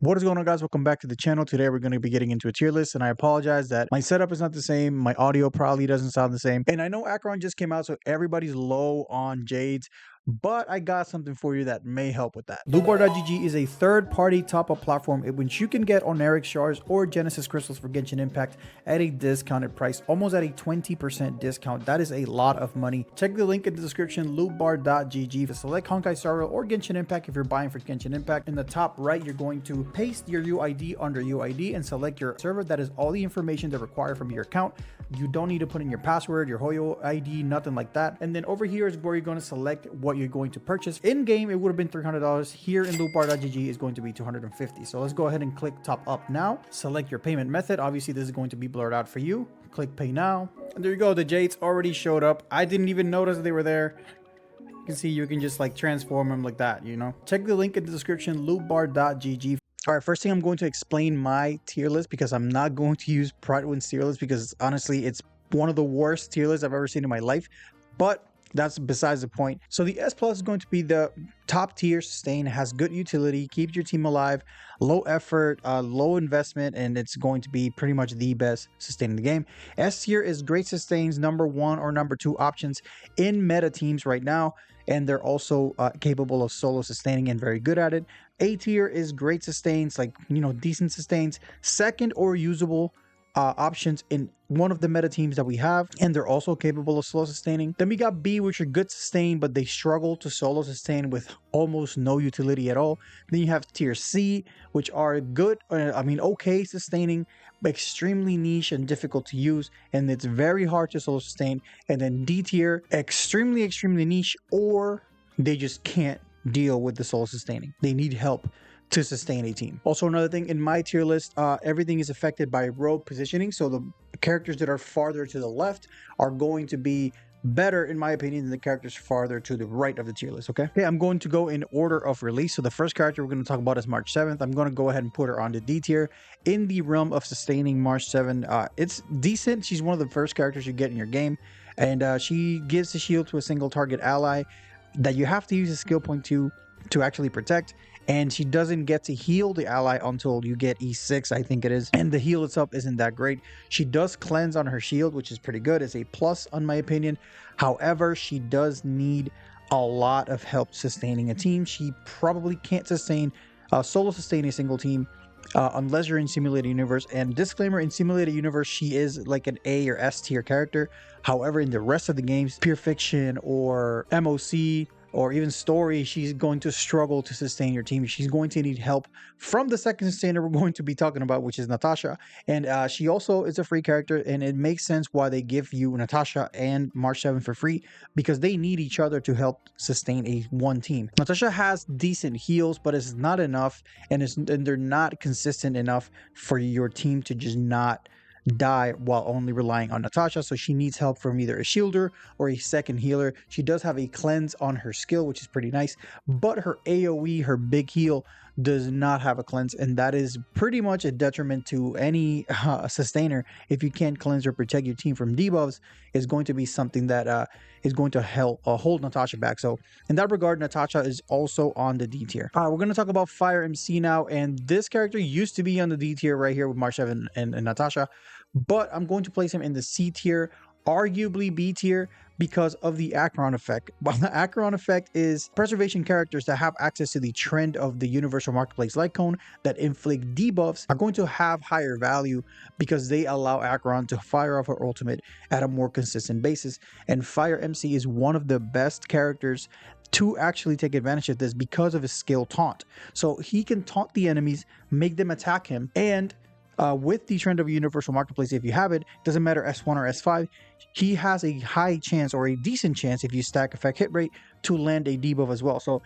What is going on, guys? Welcome back to the channel. Today we're going to be getting into a tier list, and I apologize that my setup is not the same. My audio probably doesn't sound the same, and I know Acheron just came out, so everybody's low on Jades, but I got something for you that may help with that. Lootbar.gg is a third-party top-up platform in which you can get Oneric shards or Genesis crystals for Genshin Impact at a discounted price, almost at a 20% discount. That is a lot of money. Check the link in the description, lootbar.gg, to select Honkai Star Rail or Genshin Impact if you're buying for Genshin Impact. In the top right, you're going to paste your UID under UID and select your server. That is all the information they require from your account. You don't need to put in your password, your HuoHuo ID, nothing like that. And then over here is where you're going to select what you're going to purchase. In game, it would have been $300. Here in lootbar.gg is going to be $250. So let's go ahead and click top up now. Select your payment method. Obviously, this is going to be blurred out for you. Click pay now. And there you go. The Jades already showed up. I didn't even notice they were there. You can see you can just like transform them like that, you know. Check the link in the description, lootbar.gg. All right, first thing, I'm going to explain my tier list because I'm not going to use Pridewin's tier list because honestly, it's one of the worst tier lists I've ever seen in my life. But that's besides the point. So the S plus is going to be the top tier sustain, has good utility, keeps your team alive, low effort, low investment, and it's going to be pretty much the best sustain in the game. S tier is great sustains, number 1 or number 2 options in meta teams right now, and they're also capable of solo sustaining and very good at it. A tier is great sustains, like, you know, decent sustains, second or usable options in one of the meta teams that we have, and they're also capable of solo sustaining. Then we got B, which are good sustain, but they struggle to solo sustain with almost no utility at all. Then you have tier C, which are good, okay sustaining, but extremely niche and difficult to use, and it's very hard to solo sustain. And then D tier, extremely niche, or they just can't deal with the solo sustaining. They need help to sustain a team. Also, another thing in my tier list, everything is affected by rogue positioning. So the characters that are farther to the left are going to be better, in my opinion, than the characters farther to the right of the tier list. Okay, I'm going to go in order of release. So the first character we're going to talk about is March 7th. I'm going to go ahead and put her on the D tier. In the realm of sustaining March 7, it's decent. She's one of the first characters you get in your game, and she gives the shield to a single target ally that you have to use a skill point to actually protect, and she doesn't get to heal the ally until you get E6, I think it is, and the heal itself isn't that great. She does cleanse on her shield, which is pretty good. It's a plus in my opinion. However, she does need a lot of help sustaining a team. She probably can't solo sustain a single team unless you're in Simulated Universe. And disclaimer, in Simulated Universe, she is like an A or S tier character. However, in the rest of the games, Pure Fiction or MOC or even story, she's going to struggle to sustain your team. She's going to need help from the second sustainer we're going to be talking about, which is Natasha. And she also is a free character, and it makes sense why they give you Natasha and March 7 for free, because they need each other to help sustain one team. Natasha has decent heals, but it's not enough, and they're not consistent enough for your team to just not die while only relying on Natasha. So she needs help from either a shielder or a second healer. She does have a cleanse on her skill, which is pretty nice, but her AoE, her big heal, does not have a cleanse, and that is pretty much a detriment to any sustainer. If you can't cleanse or protect your team from debuffs, is going to be something that is going to help hold Natasha back. So in that regard, Natasha is also on the D tier. We're going to talk about Fire MC now, and this character used to be on the D tier right here with March 7 and Natasha, but I'm going to place him in the C tier, arguably B tier, because of the Acheron effect. While the Acheron effect is preservation characters that have access to the trend of the universal marketplace like cone that inflict debuffs are going to have higher value because they allow Acheron to fire off her ultimate at a more consistent basis. And Fire MC is one of the best characters to actually take advantage of this because of his skill taunt. So he can taunt the enemies, make them attack him, and with the trend of universal marketplace, if you have it, doesn't matter S1 or S5, he has a high chance or a decent chance, if you stack effect hit rate, to land a debuff as well. So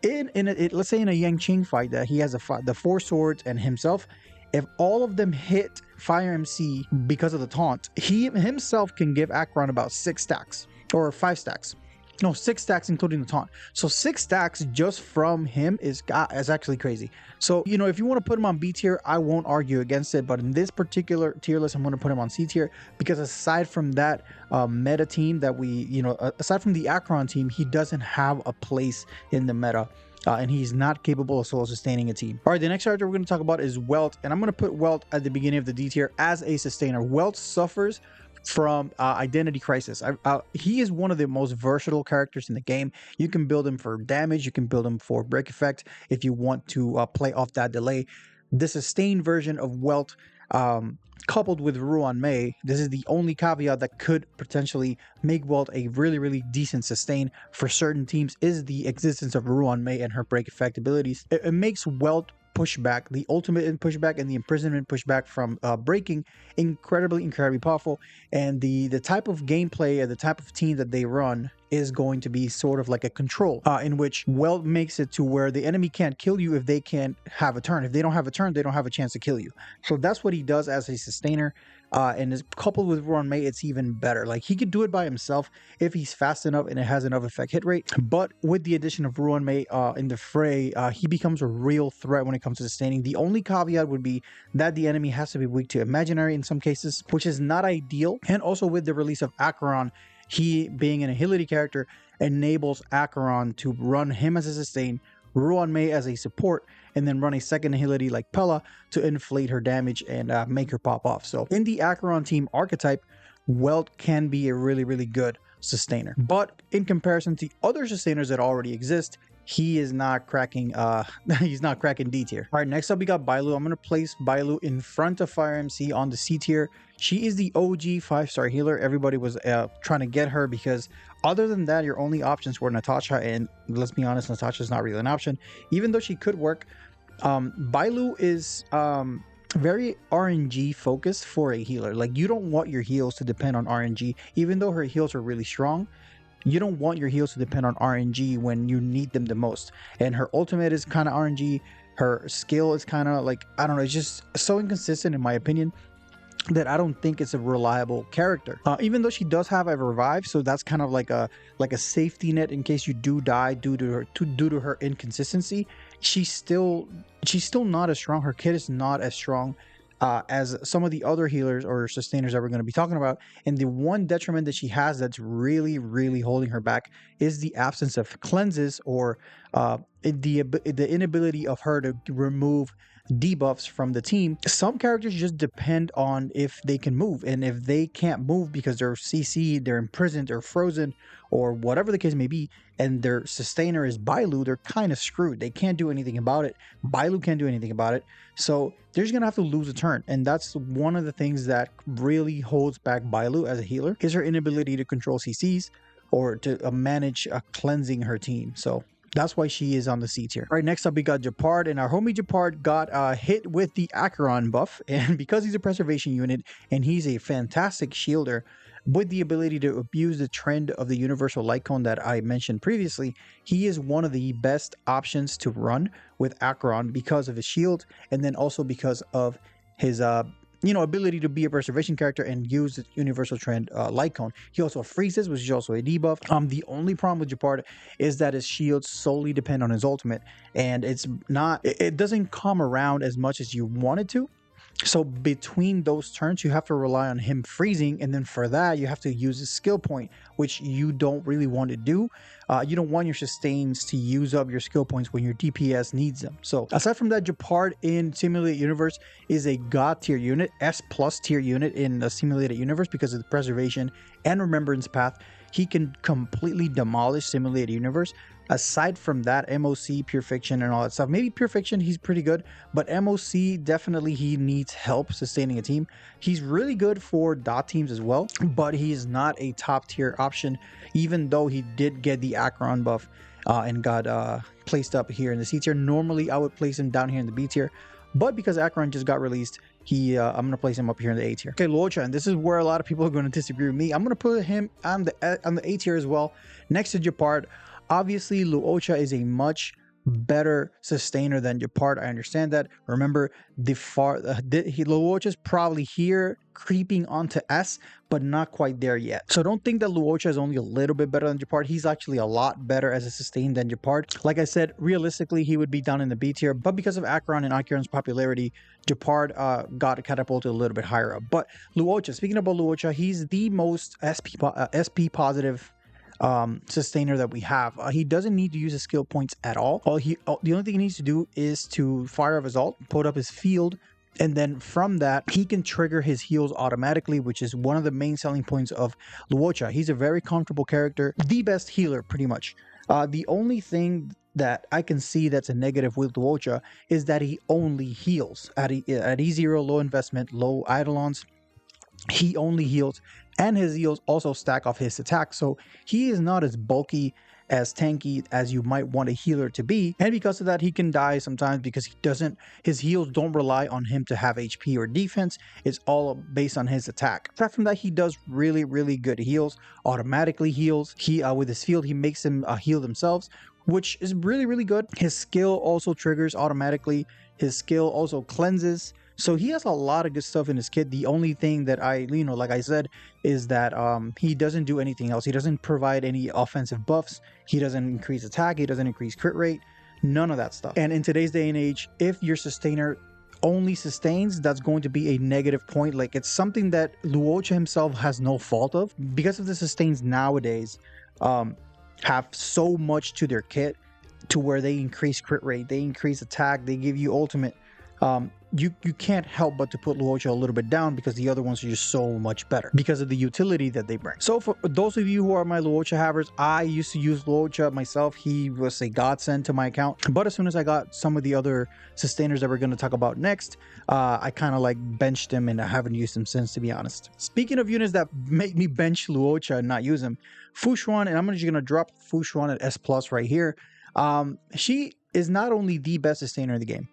let's say in a Yang Qing fight that he has the 4 swords and himself, if all of them hit Fire MC because of the taunt, he himself can give Acheron about 6 stacks or 5 stacks. No, 6 stacks including the taunt. So 6 stacks just from him is actually crazy. So, you know, if you want to put him on B tier, I won't argue against it. But in this particular tier list, I'm going to put him on C tier because aside from that meta team that aside from the Acheron team, he doesn't have a place in the meta. and he's not capable of solo sustaining a team. All right, the next character we're going to talk about is Welt, and I'm going to put Welt at the beginning of the D tier as a sustainer. Welt suffers from identity crisis. He is one of the most versatile characters in the game. You can build him for damage, you can build him for break effect if you want to play off that delay. The sustained version of Welt, coupled with Ruan Mei, this is the only caveat that could potentially make Welt a really decent sustain for certain teams, is the existence of Ruan Mei and her break effect abilities. It makes Welt pushback, the ultimate in pushback and the imprisonment pushback from breaking, incredibly powerful. And the type of gameplay and the type of team that they run is going to be sort of like a control, in which Welt makes it to where the enemy can't kill you if they can't have a turn. If they don't have a turn, they don't have a chance to kill you. So that's what he does as a sustainer, and is coupled with Ruan Mei, it's even better. Like, he could do it by himself if he's fast enough and it has enough effect hit rate, but with the addition of Ruan Mei in the fray, he becomes a real threat when it comes to sustaining. The only caveat would be that the enemy has to be weak to imaginary in some cases, which is not ideal. And also with the release of Acheron, he being an agility character enables Acheron to run him as a sustain, Ruan Mei as a support, and then run a second agility like Pella to inflate her damage and make her pop off. So in the Acheron team archetype, Welt can be a really good sustainer. But in comparison to other sustainers that already exist, he is not cracking he's not cracking D tier. All right, next up we got Bailu. I'm going to place Bailu in front of Fire MC on the C tier. She is the OG 5-star healer. Everybody was trying to get her because other than that, your only options were Natasha, and let's be honest, Natasha is not really an option, even though she could work. Bailu is very RNG focused for a healer. Like, you don't want your heals to depend on RNG, even though her heals are really strong. You don't want your heals to depend on RNG when you need them the most. And her ultimate is kind of RNG. Her skill is kind of like, I don't know, it's just so inconsistent in my opinion that I don't think it's a reliable character. Even though she does have a revive, so that's kind of like a safety net in case you do die due to her inconsistency. She's still not as strong. Her kit is not as strong as some of the other healers or sustainers that we're going to be talking about. And the one detriment that she has that's really holding her back is the absence of cleanses, or the inability of her to remove debuffs from the team. Some characters just depend on if they can move, and if they can't move because they're CC'd, they're imprisoned or frozen or whatever the case may be, and their sustainer is Bailu, they're kind of screwed. They can't do anything about it. Bailu can't do anything about it. So they're just gonna have to lose a turn, and that's one of the things that really holds back Bailu as a healer, is her inability to control CCs or to manage cleansing her team. So that's why she is on the C tier. All right, next up we got Gepard, and our homie Gepard got hit with the Acheron buff, and because he's a preservation unit and he's a fantastic shielder with the ability to abuse the trend of the universal light cone that I mentioned previously, he is one of the best options to run with Acheron because of his shield, and then also because of his ability to be a preservation character and use the universal trend light cone. He also freezes, which is also a debuff. The only problem with Gepard is that his shields solely depend on his ultimate, and it doesn't come around as much as you want it to. So between those turns, you have to rely on him freezing, and then for that you have to use a skill point, which you don't really want to do. You don't want your sustains to use up your skill points when your DPS needs them. So aside from that, Gepard in Simulated Universe is a God tier unit, S+ tier unit in the Simulated Universe because of the preservation and remembrance path. He can completely demolish Simulated Universe. Aside from that, MOC, Pure Fiction, and all that stuff, maybe Pure Fiction, he's pretty good, but MOC, definitely he needs help sustaining a team. He's really good for dot teams as well, but he is not a top tier option, even though he did get the Acheron buff and got placed up here in the C tier. Normally, I would place him down here in the B tier, but because Acheron just got released, I'm going to place him up here in the A tier. Okay, Luocha, and this is where a lot of people are going to disagree with me. I'm going to put him on the A tier as well, next to Gepard. Obviously, Luocha is a much better sustainer than Gepard. I understand that. Remember, Luocha is probably here creeping onto S, but not quite there yet. So don't think that Luocha is only a little bit better than Gepard. He's actually a lot better as a sustain than Gepard. Like I said, realistically, he would be down in the B tier, but because of Acheron and Acheron's popularity, Gepard got catapulted a little bit higher up. But Luocha, speaking about Luocha, he's the most SP positive sustainer that we have. He doesn't need to use his skill points at all. The only thing he needs to do is to fire up his ult, put up his field, and then from that he can trigger his heals automatically, which is one of the main selling points of Luocha. He's a very comfortable character, the best healer pretty much. The only thing that I can see that's a negative with Luocha is that he only heals at E0, low investment, low eidolons. He only heals, and his heals also stack off his attack, so he is not as bulky, as tanky as you might want a healer to be, and because of that he can die sometimes because his heals don't rely on him to have HP or defense. It's all based on his attack. Aside from that, he does really good heals, automatically heals. He with his field he makes them heal themselves, which is really good. His skill also triggers automatically. His skill also cleanses. So he has a lot of good stuff in his kit. The only thing that like I said, is that he doesn't do anything else. He doesn't provide any offensive buffs. He doesn't increase attack. He doesn't increase crit rate. None of that stuff. And in today's day and age, if your sustainer only sustains, that's going to be a negative point. Like, it's something that Luocha himself has no fault of, because of the sustains nowadays have so much to their kit to where they increase crit rate, they increase attack, they give you ultimate. You can't help but to put Luocha a little bit down because the other ones are just so much better because of the utility that they bring. So for those of you who are my Luocha havers, I used to use Luocha myself. He was a godsend to my account, but as soon as I got some of the other sustainers that we're going to talk about next, I kind of like benched him, and I haven't used him since, to be honest. Speaking of units that make me bench Luocha and not use him, FuXuan, and I'm just going to drop FuXuan at S+ right here. She is not only the best sustainer in the game,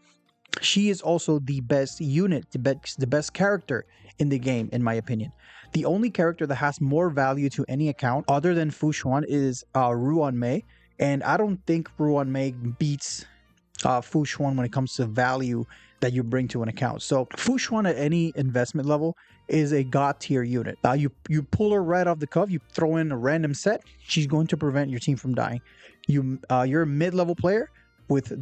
she is also the best unit, the best character in the game, in my opinion. The only character that has more value to any account other than FuXuan is Ruanmei, and I don't think Ruanmei beats FuXuan when it comes to value that you bring to an account. So FuXuan at any investment level is a god tier unit. You pull her right off the cuff, you throw in a random set, she's going to prevent your team from dying. You're a mid-level player with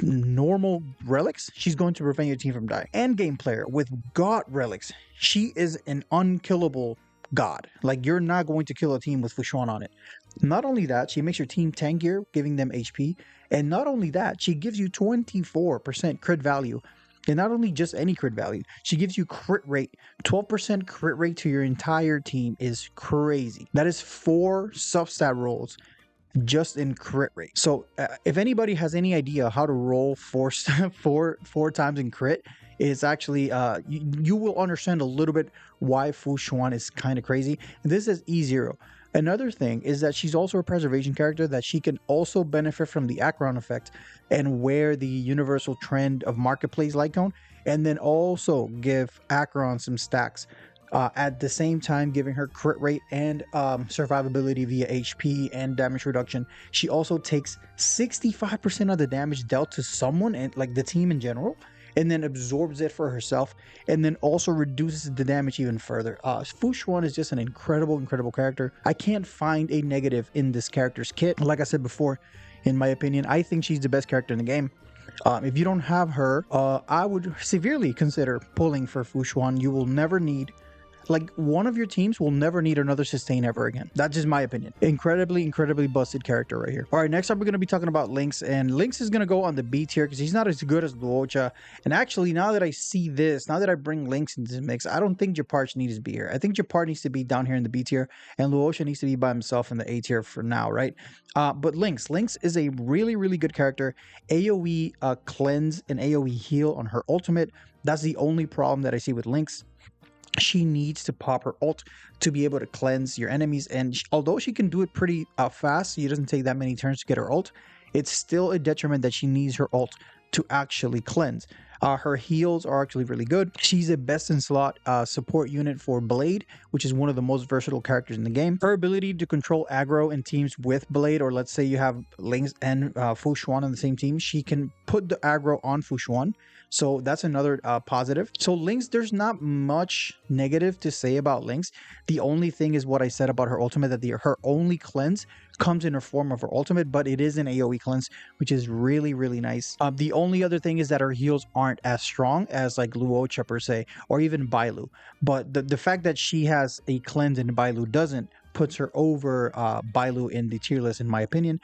normal relics, she's going to prevent your team from dying. Endgame player with god relics, she is an unkillable god. Like, you're not going to kill a team with FuXuan on it. Not only that, she makes your team tankier, giving them HP, and not only that, she gives you 24% crit value. And not only just any crit value, she gives you crit rate. 12% crit rate to your entire team is crazy. That is 4 substat rolls just in crit rate. So if anybody has any idea how to roll four times in crit, it's actually you will understand a little bit why FuXuan is kind of crazy. This is E0. Another thing is that she's also a preservation character, that she can also benefit from the Acheron effect and wear the universal trend of Marketplace Lycone, and then also give Acheron some stacks. At the same time giving her crit rate and survivability via HP and damage reduction. She also takes 65% of the damage dealt to someone, and like the team in general, and then absorbs it for herself, and then also reduces the damage even further. FuXuan is just an incredible character. I can't find a negative in this character's kit. Like I said before, in my opinion, I think she's the best character in the game. If you don't have her, I would severely consider pulling for FuXuan. You will never need, like, one of your teams will never need another sustain ever again. That's just my opinion. Incredibly busted character right here. All right, next up we're going to be talking about Lynx, and Lynx is going to go on the B tier because he's not as good as Luocha. And actually, now that I see this, now that I bring Lynx into the mix, I don't think Gepard needs to be here. I think Gepard needs to be down here in the B tier, and Luocha needs to be by himself in the A tier for now, right? But Lynx is a really good character. AoE cleanse and AoE heal on her ultimate. That's the only problem that I see with Lynx. She needs to pop her ult to be able to cleanse your enemies, and although she can do it pretty fast, it doesn't take that many turns to get her ult, it's still a detriment that she needs her ult to actually cleanse. Her heals are actually really good. She's a best in slot support unit for Blade, which is one of the most versatile characters in the game. Her ability to control aggro in teams with Blade, or let's say you have Lynx and FuXuan on the same team, she can put the aggro on FuXuan. So that's another positive. So Lynx, there's not much negative to say about Lynx. The only thing is what I said about her ultimate, that her only cleanse comes in her form of her ultimate, but it is an AoE cleanse, which is really nice. The only other thing is that her heals aren't as strong as like Luocha per se, or even Bailu. But the fact that she has a cleanse and Bailu doesn't puts her over Bailu in the tier list, in my opinion.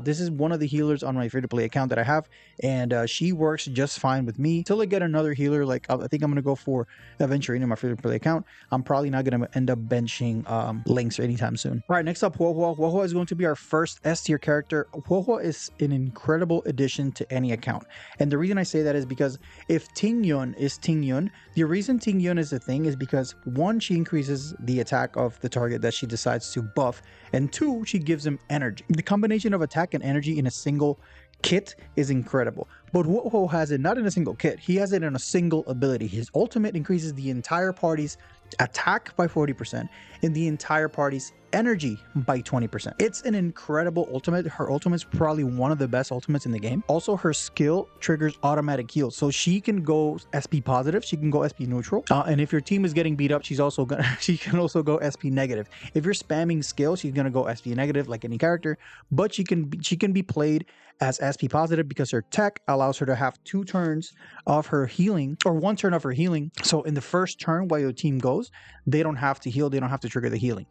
This is one of the healers on my free-to-play account that I have, and she works just fine with me. Till I get another healer, like I think I'm going to go for Aventurine in my free-to-play account. I'm probably not going to end up benching Lynx anytime soon. All right, next up, HuoHuo. HuoHuo is going to be our first S tier character. HuoHuo is an incredible addition to any account. And the reason I say that is because if Tingyun is Tingyun, the reason Tingyun is a thing is because 1, she increases the attack of the target that she decides to buff, and 2, she gives him energy. The combination of attack and energy in a single kit is incredible. But HuoHuo has it not in a single kit, he has it in a single ability. His ultimate increases the entire party's attack by 40% and the entire party's energy by 20%. It's an incredible ultimate. Her ultimate's probably one of the best ultimates in the game. Also, her skill triggers automatic heals, so she can go SP positive, she can go SP neutral, and if your team is getting beat up, she can also go SP negative. If you're spamming skill, she's gonna go SP negative like any character, but she can be played as SP positive because her tech allows her to have 2 turns of her healing, or 1 turn of her healing. So in the first turn while your team goes, they don't have to heal, they don't have to trigger the healing.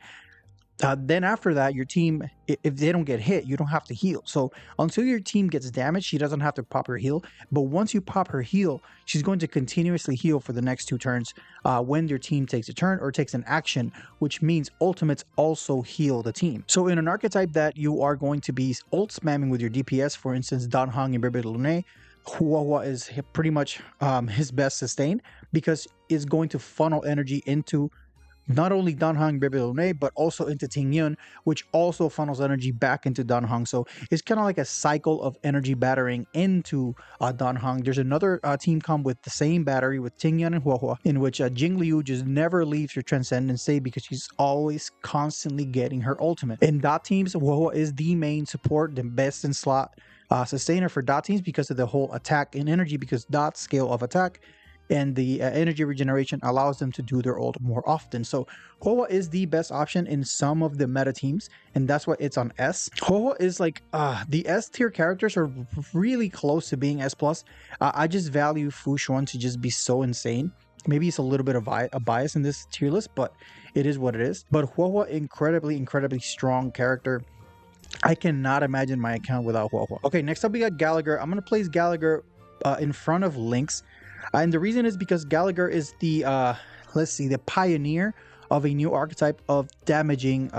Then after that, your team, if they don't get hit, you don't have to heal. So until your team gets damaged, she doesn't have to pop her heal. But once you pop her heal, she's going to continuously heal for the next 2 turns when your team takes a turn or takes an action, which means ultimates also heal the team. So in an archetype that you are going to be ult spamming with your DPS, for instance, Dan Heng and Bebe Lune, HuoHuo is pretty much his best sustain because it's going to funnel energy into not only Dan Heng Bebe Lune, but also into Tingyun, which also funnels energy back into Dan Heng. So it's kind of like a cycle of energy battering into Dan Heng. There's another team comp with the same battery with Tingyun and HuoHuo, in which Jing Liu just never leaves her Transcendence state because she's always constantly getting her ultimate. In dot teams, HuoHuo is the main support, the best in slot sustainer for dot teams because of the whole attack and energy, because dot scale of attack and the energy regeneration allows them to do their ult more often. So HuoHuo is the best option in some of the meta teams, and that's why it's on S. HuoHuo is like the S tier characters are really close to being S+. I just value FuXuan to just be so insane. Maybe it's a little bit of a bias in this tier list, but it is what it is. But HuoHuo, incredibly strong character. I cannot imagine my account without HuoHuo. Okay, next up we got Gallagher. I'm going to place Gallagher in front of Lynx. And the reason is because Gallagher is the, the pioneer of a new archetype of damaging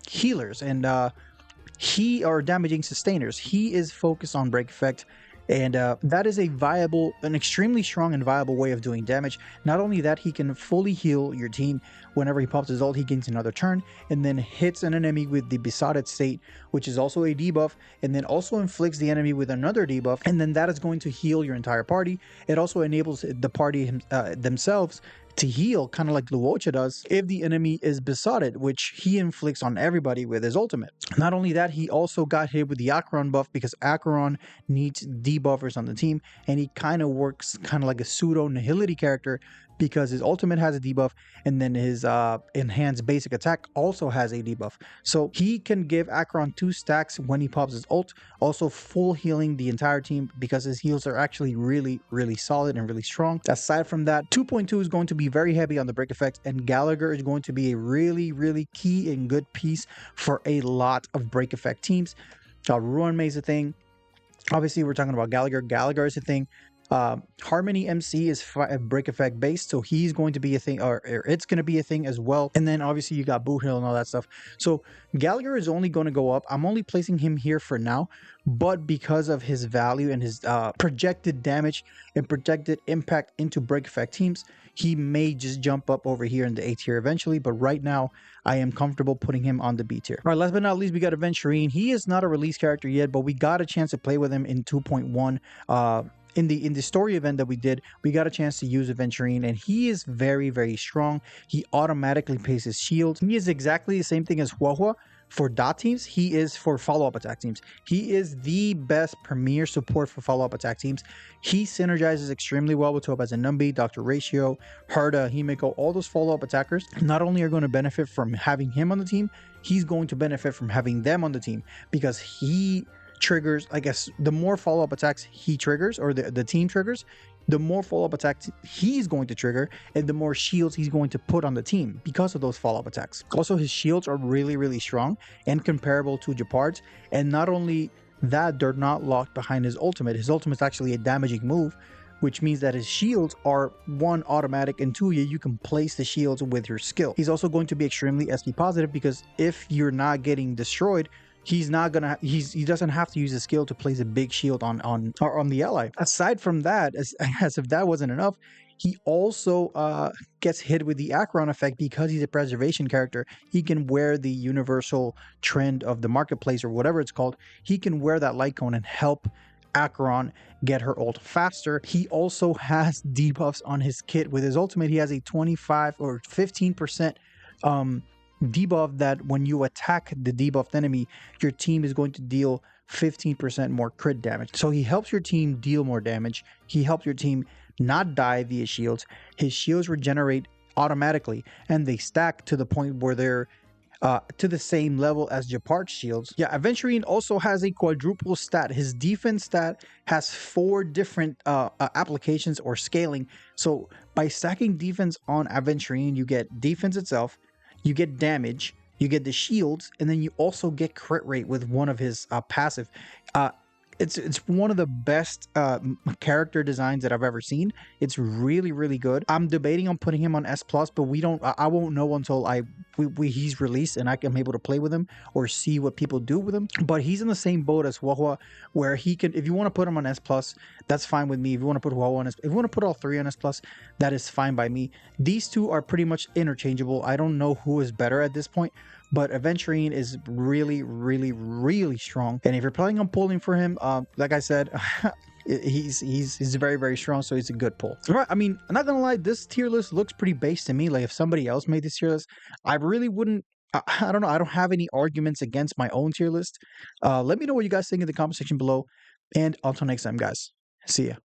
healers and damaging sustainers. He is focused on break effect, and that is an extremely strong and viable way of doing damage. Not only that, he can fully heal your team. Whenever he pops his ult, he gains another turn and then hits an enemy with the Besotted State, which is also a debuff, and then also inflicts the enemy with another debuff, and then that is going to heal your entire party. It also enables the party themselves to heal, kind of like Luocha does, if the enemy is besotted, which he inflicts on everybody with his ultimate. Not only that, he also got hit with the Acheron buff because Acheron needs debuffers on the team, and he kind of works kind of like a pseudo nihility character because his ultimate has a debuff, and then his enhanced basic attack also has a debuff. So he can give Acheron 2 stacks when he pops his ult, also full healing the entire team because his heals are actually really solid and really strong. Aside from that, 2.2 is going to be very heavy on the break effect, and Gallagher is going to be a really key and good piece for a lot of break effect teams. Ruin May is a thing. Obviously, we're talking about Gallagher. Gallagher is a thing. Harmony MC is break effect based, so he's going to be a thing, or it's going to be a thing as well. And then obviously you got Boot Hill and all that stuff. So Gallagher is only going to go up. I'm only placing him here for now, but because of his value and his projected damage and projected impact into break effect teams, he may just jump up over here in the A tier eventually. But right now, I am comfortable putting him on the B tier. All right, last but not least, we got Aventurine. He is not a release character yet, but we got a chance to play with him in 2.1. In the story event that we did, we got a chance to use Aventurine, and he is very strong. He automatically pays his shield. He is exactly the same thing as HuoHuo for dot teams. He is for follow-up attack teams. He is the best premier support for follow-up attack teams. He synergizes extremely well with Topaz and Numbi, Dr. Ratio, Herda, Himiko. All those follow-up attackers not only are going to benefit from having him on the team, he's going to benefit from having them on the team because he triggers, I guess, the more follow-up attacks he triggers, or the team triggers, the more follow-up attacks he's going to trigger and the more shields he's going to put on the team because of those follow-up attacks. Also, his shields are really, really strong and comparable to Gepard's. And not only that, they're not locked behind his ultimate. His ultimate is actually a damaging move, which means that his shields are 1, automatic, and 2, you can place the shields with your skill. He's also going to be extremely SP positive because if you're not getting destroyed, he doesn't have to use a skill to place a big shield on the ally. Aside from that, as if that wasn't enough, he also gets hit with the Acheron effect because he's a preservation character. He can wear the universal trend of the marketplace or whatever it's called. He can wear that light cone and help Acheron get her ult faster. He also has debuffs on his kit. With his ultimate, he has a 25 or 15% debuff that when you attack the debuffed enemy, your team is going to deal 15% more crit damage. So he helps your team deal more damage. He helps your team not die via shields. His shields regenerate automatically and they stack to the point where they're to the same level as Gepard's shields. Yeah, Aventurine also has a quadruple stat. His defense stat has 4 different applications or scaling. So by stacking defense on Aventurine, you get defense itself, you get damage, you get the shields, and then you also get crit rate with one of his passive. It's one of the best character designs that I've ever seen. It's really, really good. I'm debating on putting him on S+, but I won't know until he's released and I'm able to play with him or see what people do with him. But he's in the same boat as HuoHuo, where he can, if you want to put him on S+, that's fine with me. If you want to put HuoHuo on S+, if you want to put all 3 on S+, that is fine by me. These 2 are pretty much interchangeable. I don't know who is better at this point, but Aventurine is really, really, really strong. And if you're planning on pulling for him, like I said, he's very, very strong, so he's a good pull. Right, I mean, I'm not gonna lie, this tier list looks pretty base to me. Like if somebody else made this tier list, I really wouldn't. I don't know. I don't have any arguments against my own tier list. Let me know what you guys think in the comment section below. And until next time, guys. See ya.